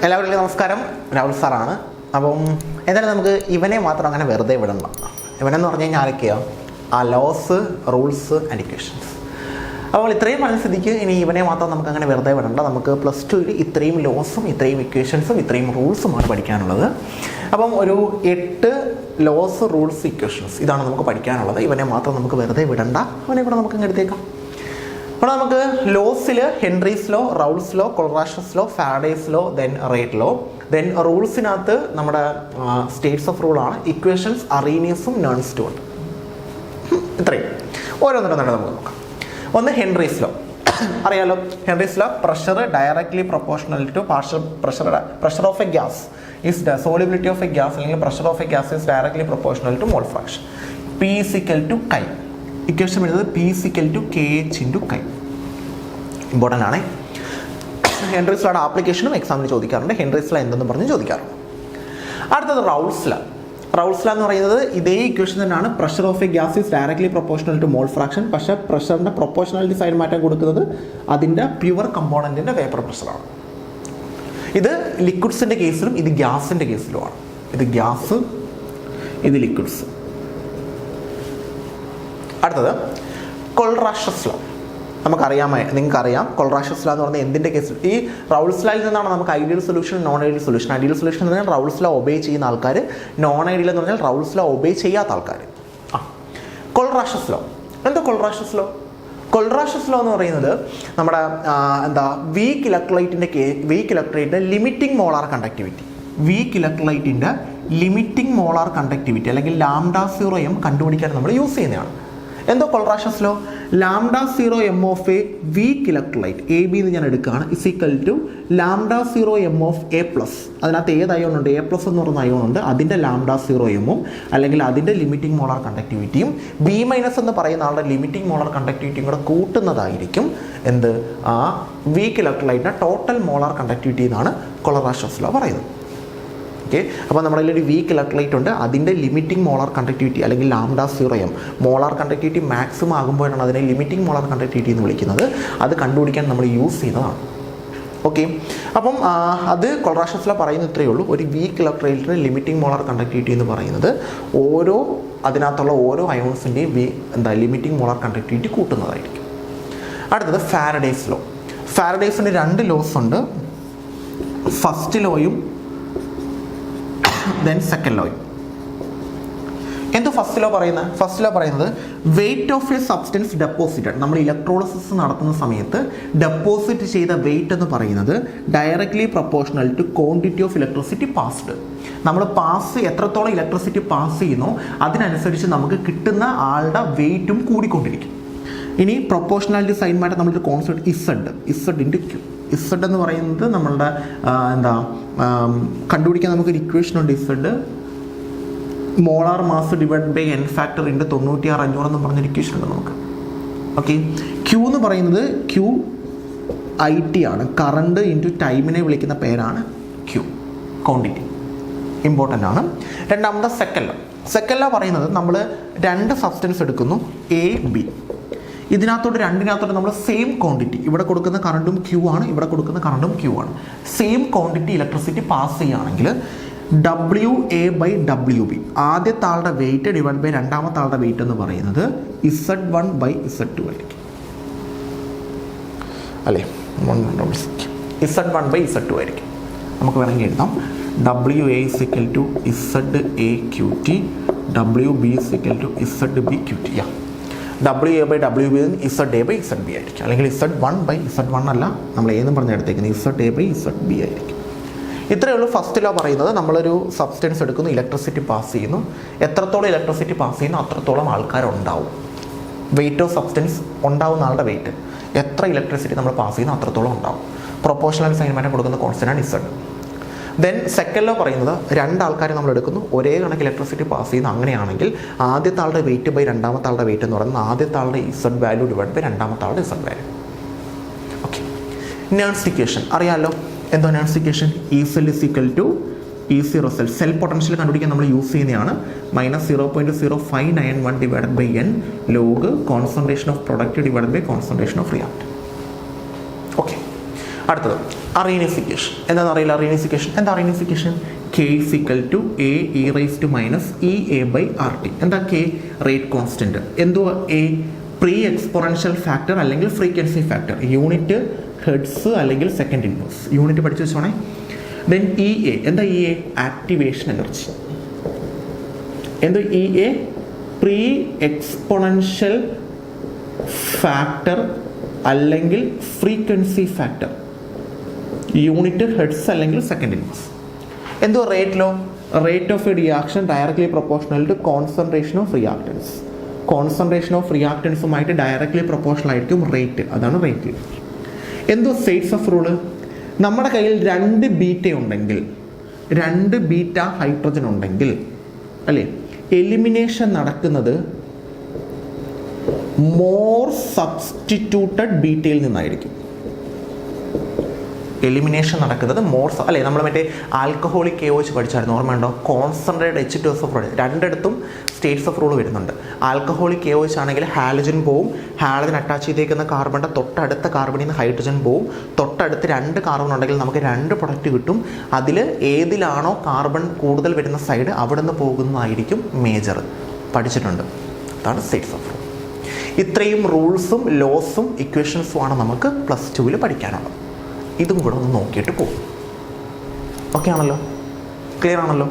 എല്ലാവർക്കും നമസ്കാരം. രാഹുൽ സാറാണ്. അപ്പം എന്തായാലും നമുക്ക് ഇവനെ മാത്രം അങ്ങനെ വെറുതെ വിടണ്ട. ഇവനെന്ന് പറഞ്ഞു കഴിഞ്ഞാൽ ആരൊക്കെയാണ്? ആ ലോസ്, റൂൾസ് ആൻഡ് ഇക്വേഷൻസ്. അപ്പോൾ ഇത്രയും പറഞ്ഞ സ്ഥിതിക്ക് ഇനി ഇവനെ മാത്രം നമുക്ക് അങ്ങനെ വെറുതെ വിടണ്ട. നമുക്ക് +2 ഇത്രയും ലോസും ഇത്രയും ഇക്വേഷൻസും ഇത്രയും റൂൾസുമാണ് പഠിക്കാനുള്ളത്. അപ്പം ഒരു 8 ലോസ്, റൂൾസ്, ഇക്വേഷൻസ് ഇതാണ് നമുക്ക് പഠിക്കാനുള്ളത്. ഇവനെ മാത്രം നമുക്ക് വെറുതെ വിടണ്ട. അവനെ കൂടെ നമുക്ക് ഇങ്ങ് എടുത്തേക്കാം. അപ്പോൾ നമുക്ക് ലോസിൽ Henry's law, Raoult's law, Kohlrausch's law, Faraday's law, then rate law, then റൂൾസിനകത്ത് നമ്മുടെ സ്റ്റേറ്റ്സ് ഓഫ് റൂളാണ്. ഇക്വേഷൻസ് അറീനിയസും നേൺസ്റ്റും ഉണ്ട്. ഇത്രയും ഓരോന്നിടന്നിട്ട് നമുക്ക് നോക്കാം. ഒന്ന് ഹെൻറീസ് ലോ. അറിയാലോ, Henry's law pressure directly proportional to pressure of a gas is solubility of a gas അല്ലെങ്കിൽ pressure of a gas is directly proportional to mole fraction. P = കൈ. ഇക്വേഷൻ വരുന്നത് P = KH × കൈ. Important ആണ്. Henry's ലോയുടെ ആപ്ലിക്കേഷനും എക്സാമിന് ചോദിക്കാറുണ്ട്. Henry's law എന്തെന്ന് പറഞ്ഞ് ചോദിക്കാറുണ്ട്. അടുത്തത് റൗൾസ് ലോ. റൗൾസ് ലോ എന്ന് പറയുന്നത് ഇതേ ഇക്വേഷൻ തന്നെയാണ്. Pressure of a gas is directly proportional to mole fraction. പക്ഷേ പ്രഷറിൻ്റെ പ്രൊപ്പോർഷണാലിറ്റി സൈൻ മാറ്റം കൊടുക്കുന്നത് അതിൻ്റെ പ്യുവർ കമ്പോണൻറ്റിൻ്റെ വേപ്പർ പ്രഷറാണ്. ഇത് ലിക്വിഡ്സിൻ്റെ കേസിലും ഇത് ഗ്യാസിൻ്റെ കേസിലുമാണ്. ഇത് ഗ്യാസ്, ഇത് ലിക്വിഡ്സ്. അടുത്തത് കൊളറാഷസ് ലോ. നിങ്ങൾക്കറിയാം കൊളറാഷസ് ലോ എന്ന് പറഞ്ഞാൽ എന്തിൻ്റെ കേസിൽ ഈ റൗൾസ് ലോയിൽ നിന്നാണ് നമുക്ക് ideal solution, non ideal solution. Ideal solution എന്ന് പറഞ്ഞാൽ റൗൾസ് ലോ ഒബേ ചെയ്യുന്ന ആൾക്കാർ, നോൺ ഐഡിയൽ എന്ന് പറഞ്ഞാൽ റൗൾസ് ലോ ഒബേ ചെയ്യാത്ത ആൾക്കാർ. Kohlrausch's law. എന്താ കൊളറാഷസ് ലോ? കൊളറാഷസ് ലോ എന്ന് പറയുന്നത് നമ്മുടെ വീക്ക് ഇലക്ട്രോലൈറ്റിൻ്റെ ലിമിറ്റിംഗ് മോളാർ കണ്ടക്ടിവിറ്റി. വീക്ക് ഇലക്ട്രോലൈറ്റിൻ്റെ ലിമിറ്റിംഗ് മോളാർ കണ്ടക്ടിവിറ്റി അല്ലെങ്കിൽ λ0m കണ്ടുപിടിക്കാൻ നമ്മൾ യൂസ് ചെയ്യുന്നതാണ്. എന്തോ Kohlrausch's law? λ0m of a weak electrolyte, AB എന്ന് ഞാൻ എടുക്കുകയാണ്, = λ0m ഓഫ് A+. അതിനകത്ത് ഏത് അയോൺ ഉണ്ട്? A+ എന്ന് പറയുന്ന അയോൺ ഉണ്ട്. അതിൻ്റെ λ0m അല്ലെങ്കിൽ അതിൻ്റെ ലിമിറ്റിംഗ് മോളാർ കണ്ടക്ടിവിറ്റിയും B- എന്ന് പറയുന്ന ആളുടെ ലിമിറ്റിംഗ് മോളാർ കണ്ടക്ടിവിറ്റിയും കൂടെ കൂട്ടുന്നതായിരിക്കും എന്ത്? ആ വീക്ക് ഇലക്ട്രോലൈറ്റിൻ്റെ ടോട്ടൽ മോളാർ കണ്ടക്ടിവിറ്റി എന്നാണ് കൊളറാഷസ് ലോ പറയുന്നത്. ഓക്കെ, അപ്പോൾ നമ്മുടെ ഒരു വീക്ക് ഇലക്ട്രോലൈറ്റ് ഉണ്ട്. അതിൻ്റെ ലിമിറ്റിംഗ് മോളാർ കണ്ടക്ടിവിറ്റി അല്ലെങ്കിൽ λ0m മോളാർ കണ്ടക്ടിവിറ്റി മാക്സിമം ആകുമ്പോഴാണ് അതിനെ ലിമിറ്റിംഗ് മോളാർ കണ്ടക്ടിവിറ്റി എന്ന് വിളിക്കുന്നത്. അത് കണ്ടുപിടിക്കാൻ നമ്മൾ യൂസ് ചെയ്യുന്നതാണ്. ഓക്കെ, അപ്പം അത് കൊളറാഷസ് ലോ പറയുന്ന ഇത്രയേ ഉള്ളൂ. ഒരു വീക്ക് ഇലക്ട്രോലൈറ്റിൻ്റെ ലിമിറ്റിംഗ് മോളാർ കണ്ടക്ടിവിറ്റി എന്ന് പറയുന്നത് അതിനകത്തുള്ള ഓരോ അയോൺസിൻ്റെയും ലിമിറ്റിംഗ് മോളാർ കണ്ടക്ടിവിറ്റി കൂട്ടുന്നതായിരിക്കും. അടുത്തത് ഫാരഡേസ് ലോ. ഫാരഡേസിന് 2 ലോസ് ഉണ്ട്. ഫസ്റ്റ് ലോയും ദെൻ സെക്കൻഡ് ലോയും. എന്തോ ഫസ്റ്റ് ലോ പറയുന്നത്? ഫസ്റ്റ് ലോ പറയുന്നത് weight of a substance deposited. നമ്മൾ ഇലക്ട്രോളിസിസ് നടത്തുന്ന സമയത്ത് ഡെപ്പോസിറ്റ് ചെയ്ത വെയിറ്റ് എന്ന് പറയുന്നത് directly proportional to quantity of electricity passed. നമ്മൾ എത്രത്തോളം ഇലക്ട്രിസിറ്റി പാസ് ചെയ്യുന്നോ അതിനനുസരിച്ച് നമുക്ക് കിട്ടുന്ന ആളുടെ വെയിറ്റും കൂടിക്കൊണ്ടിരിക്കും. ഇനി പ്രൊപ്പോർഷണാലിറ്റി സൈൻ മാറ്റം നമ്മളൊരു കോൺസെപ്റ്റ് Z × Q. Z എന്ന് പറയുന്നത് നമ്മളുടെ കണ്ടുപിടിക്കാൻ നമുക്കൊരു ഇക്വേഷൻ ഉണ്ട്. Z molar mass / n factor × 96,500 എന്ന് പറഞ്ഞൊരു ഇക്വേഷൻ ഉണ്ട് നമുക്ക്. ഓക്കെ, Q എന്ന് പറയുന്നത് QIT ആണ്. കറണ്ട് × ടൈമിനെ വിളിക്കുന്ന പേരാണ് Q, ക്വാണ്ടിറ്റി. ഇമ്പോർട്ടൻ്റ് ആണ്. രണ്ടാമത്തെ സെക്കൻഡ് ലോ പറയുന്നത് നമ്മൾ 2 സബ്സ്റ്റൻസ് എടുക്കുന്നു, AB. രണ്ടിനകത്തോട്ട് നമ്മൾ സെയിം ക്വാണ്ടിറ്റി, ഇവിടെ കൊടുക്കുന്ന കറണ്ടും Q ആണ്, ഇവിടെ കൊടുക്കുന്ന കറണ്ടും Q ആണ്. സെയിം ക്വാണ്ടിറ്റി ഇലക്ട്രിസിറ്റി പാസ് ചെയ്യുകയാണെങ്കിൽ WA/WB ആദ്യത്തെ ആളുടെ വെയിറ്റ് / രണ്ടാമത്തെ ആളുടെ വെയിറ്റ് എന്ന് പറയുന്നത് Z1/Z2 ആയിരിക്കും. അല്ലേ? Z1/Z2 ആയിരിക്കും. നമുക്ക് വേണമെങ്കിൽ എഴുതാം WA = ZAQT, WB = ZBQT. WA/WB ZA/ZB ആയിരിക്കും. അല്ലെങ്കിൽ Z1/Z1 അല്ല, നമ്മൾ ഏതും പറഞ്ഞെടുത്തേക്കുന്നത് ZA/ZB ആയിരിക്കും. ഇത്രയേ ഉള്ളൂ ഫസ്റ്റ് ലോ പറയുന്നത്. നമ്മളൊരു സബ്സ്റ്റൻസ് എടുക്കുന്നു, ഇലക്ട്രിസിറ്റി പാസ് ചെയ്യുന്നു. എത്രത്തോളം ഇലക്ട്രിസിറ്റി പാസ് ചെയ്യുന്നു അത്രത്തോളം ആൾക്കാരുണ്ടാവും. വെയിറ്റ് ഓഫ് സബ്സ്റ്റൻസ് ഉണ്ടാവുന്ന ആളുടെ വെയിറ്റ്, എത്ര ഇലക്ട്രിസിറ്റി നമ്മൾ പാസ് ചെയ്യുന്നു അത്രത്തോളം ഉണ്ടാവും. പ്രൊപ്പോർഷണൽ സൈൻ മാറ്റം കൊടുക്കുന്ന കോൺസ്റ്റൻ്റാണ് Z. ദെൻ സെക്കൻഡ് ലോ പറയുന്നത് 2 ആൾക്കാരെ നമ്മൾ എടുക്കുന്നു, ഒരേ കണക്ക് ഇലക്ട്രിസിറ്റി പാസ് ചെയ്യുന്നു. അങ്ങനെയാണെങ്കിൽ ആദ്യത്തെ ആളുടെ വെയിറ്റ് / രണ്ടാമത്തെ ആളുടെ വെയിറ്റ് എന്ന് പറയുന്നത് ആദ്യത്തെ ആളുടെ Z വാല്യൂ / രണ്ടാമത്തെ ആളുടെ Z വാല്യൂ. ഓക്കെ, നേൺസ് ഇക്വേഷൻ അറിയാമല്ലോ. എന്തോ നേൺസ് equation? E∞ E0 cell potential കണ്ടുപിടിക്കാൻ നമ്മൾ യൂസ് ചെയ്യുന്നതാണ്. -0.0591 / n log concentration of product / concentration of react. Okay, അടുത്തത് അറീനിഫിക്കേഷൻ. എന്താണെന്ന് അറിയില്ല അറീനിഫിക്കേഷൻ. എന്താ അറീനിഫിക്കേഷൻ? K is equal to A e raised to minus EA by RT. എന്താ K? Rate constant. എന്തുവാ A? പ്രീ എക്സ്പോണൻഷ്യൽ ഫാക്ടർ അല്ലെങ്കിൽ ഫ്രീക്വൻസി ഫാക്ടർ. യൂണിറ്റ് ഹെർട്സ് അല്ലെങ്കിൽ സെക്കൻഡ് ഇൻവേഴ്സ്. യൂണിറ്റ് പഠിച്ചു വെച്ചോണേ. Then EA. എന്താ EA? Activation energy. എന്താ EA? Pre exponential factor അല്ലെങ്കിൽ frequency factor. Unit hertz അല്ലെങ്കിൽ സെക്കൻഡ് ഇൻവേഴ്സ്. എന്തോ rate law? Rate of a reaction directly proportional to concentration of reactants. Concentration of റിയാക്ടൻസുമായിട്ട് directly proportional ആയിരിക്കും rate. അതാണ് rate. എന്തോ states of rule? നമ്മുടെ കയ്യിൽ 2 beta ഉണ്ടെങ്കിൽ, 2 ബീറ്റ ഹൈഡ്രജൻ ഉണ്ടെങ്കിൽ അല്ലേ, എലിമിനേഷൻ നടക്കുന്നത് മോർ സബ്സ്റ്റിറ്റ്യൂട്ടഡ് ബീറ്റയിൽ നിന്നായിരിക്കും. എലിമിനേഷൻ നടക്കുന്നത് മോർ അല്ലേ, നമ്മൾ മറ്റേ ആൽക്കഹോളിക് KOH പഠിച്ചായിരുന്നു, ഓർമ്മയുണ്ടോ? കോൺസെൻട്രേറ്റ് H2SO രണ്ടിടത്തും സ്റ്റേറ്റ്സ് ഓഫ് റൂൾ വരുന്നുണ്ട്. ആൽക്കഹോളിക് KOH ആണെങ്കിൽ ഹാലജൻ പോവും, ഹാലജൻ അറ്റാച്ച് ചെയ്തേക്കുന്ന കാർബണിൻ്റെ തൊട്ടടുത്ത കാർബണിൽ നിന്ന് ഹൈഡ്രജൻ പോവും, തൊട്ടടുത്ത് 2 കാർബൺ ഉണ്ടെങ്കിൽ നമുക്ക് 2 പ്രൊഡക്റ്റ് കിട്ടും. അതിൽ ഏതിലാണോ കാർബൺ കൂടുതൽ വരുന്ന സൈഡ് അവിടെ നിന്ന് പോകുന്നതായിരിക്കും മേജർ. പഠിച്ചിട്ടുണ്ട്. അതാണ് സ്റ്റേറ്റ്സ് ഓഫ് റൂൾ. ഇത്രയും റൂൾസും ലോസും ഇക്വേഷൻസും ആണ് നമുക്ക് +2 പഠിക്കാനുള്ളത്. ഇതും കൂടെ ഒന്ന് നോക്കിയിട്ട് പോകും. ഓക്കെ ആണല്ലോ? ക്ലിയർ ആണല്ലോ?